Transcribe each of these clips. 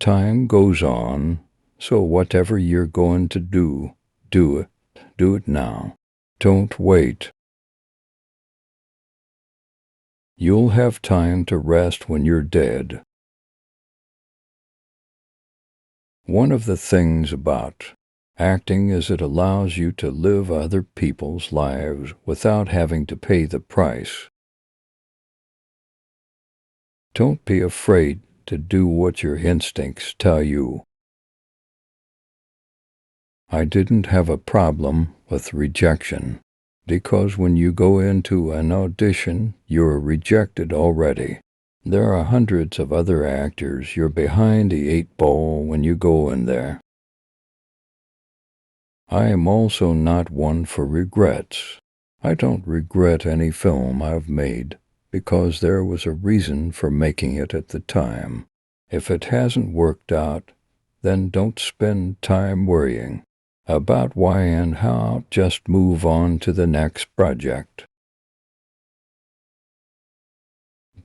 Time goes on, so whatever you're going to do, do it. Do it now. Don't wait. You'll have time to rest when you're dead. One of the things about acting is it allows you to live other people's lives without having to pay the price. Don't be afraid to do what your instincts tell you. I didn't have a problem with rejection, because when you go into an audition, you're rejected already. There are hundreds of other actors. You're behind the 8 ball when you go in there. I am also not one for regrets. I don't regret any film I've made, because there was a reason for making it at the time. If it hasn't worked out, then don't spend time worrying about why and how. Just move on to the next project.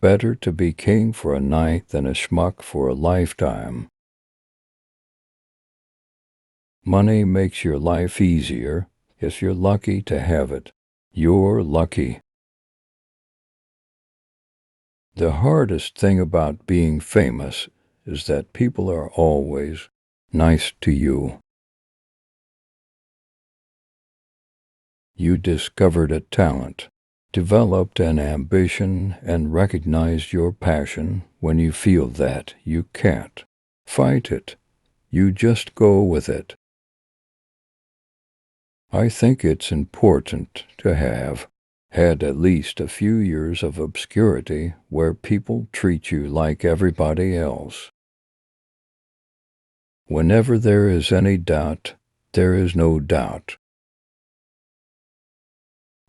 Better to be king for a night than a schmuck for a lifetime. Money makes your life easier if you're lucky to have it. You're lucky. The hardest thing about being famous is that people are always nice to you. You discovered a talent, developed an ambition, and recognized your passion. When you feel that, you can't fight it. You just go with it. I think it's important to have had at least a few years of obscurity where people treat you like everybody else. Whenever there is any doubt, there is no doubt.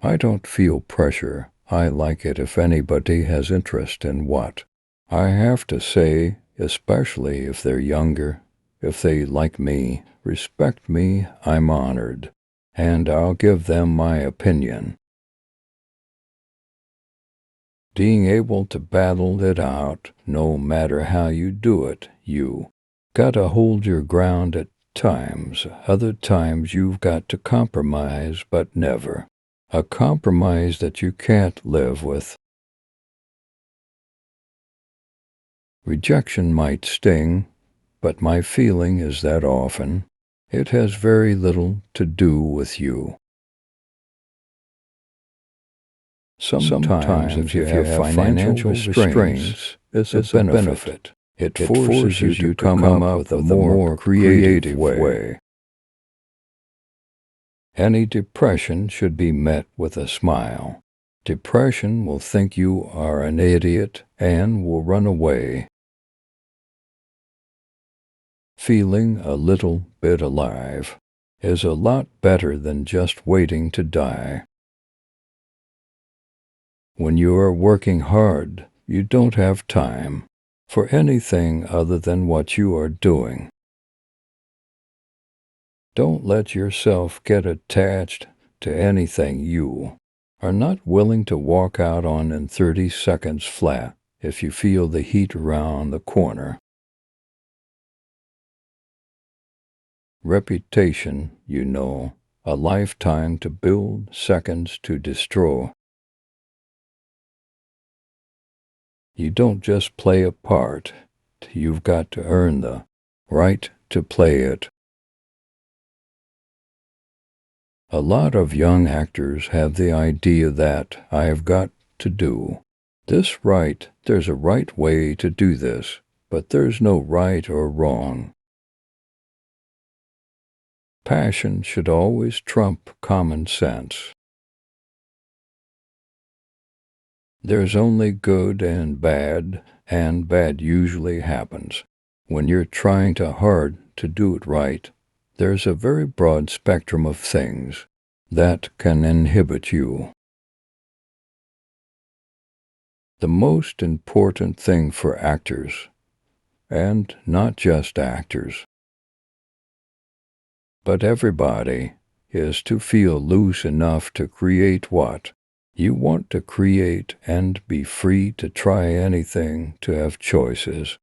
I don't feel pressure. I like it if anybody has interest in what I have to say, especially if they're younger. If they like me, respect me, I'm honored, and I'll give them my opinion. Being able to battle it out, no matter how you do it, you gotta hold your ground at times. Other times you've got to compromise, but never a compromise that you can't live with. Rejection might sting, but my feeling is that often it has very little to do with you. Sometimes if you have financial restraints, it's a benefit. It forces you to come up with a more creative way. Any depression should be met with a smile. Depression will think you are an idiot and will run away. Feeling a little bit alive is a lot better than just waiting to die. When you are working hard, you don't have time for anything other than what you are doing. Don't let yourself get attached to anything you are not willing to walk out on in 30 seconds flat if you feel the heat around the corner. Reputation, you know, a lifetime to build, seconds to destroy. You don't just play a part, you've got to earn the right to play it. A lot of young actors have the idea that I've got to do this right. There's a right way to do this, but there's no right or wrong. Passion should always trump common sense. There's only good and bad usually happens. When you're trying too hard to do it right, there's a very broad spectrum of things that can inhibit you. The most important thing for actors, and not just actors, but everybody, is to feel loose enough to create what you want to create and be free to try anything, to have choices.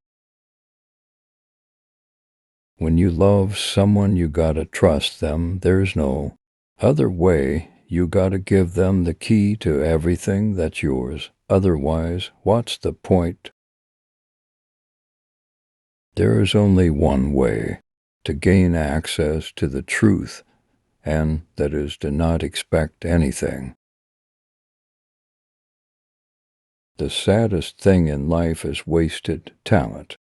When you love someone, you gotta trust them. There's no other way. You gotta give them the key to everything that's yours. Otherwise, what's the point? There is only one way to gain access to the truth, and that is to not expect anything. The saddest thing in life is wasted talent.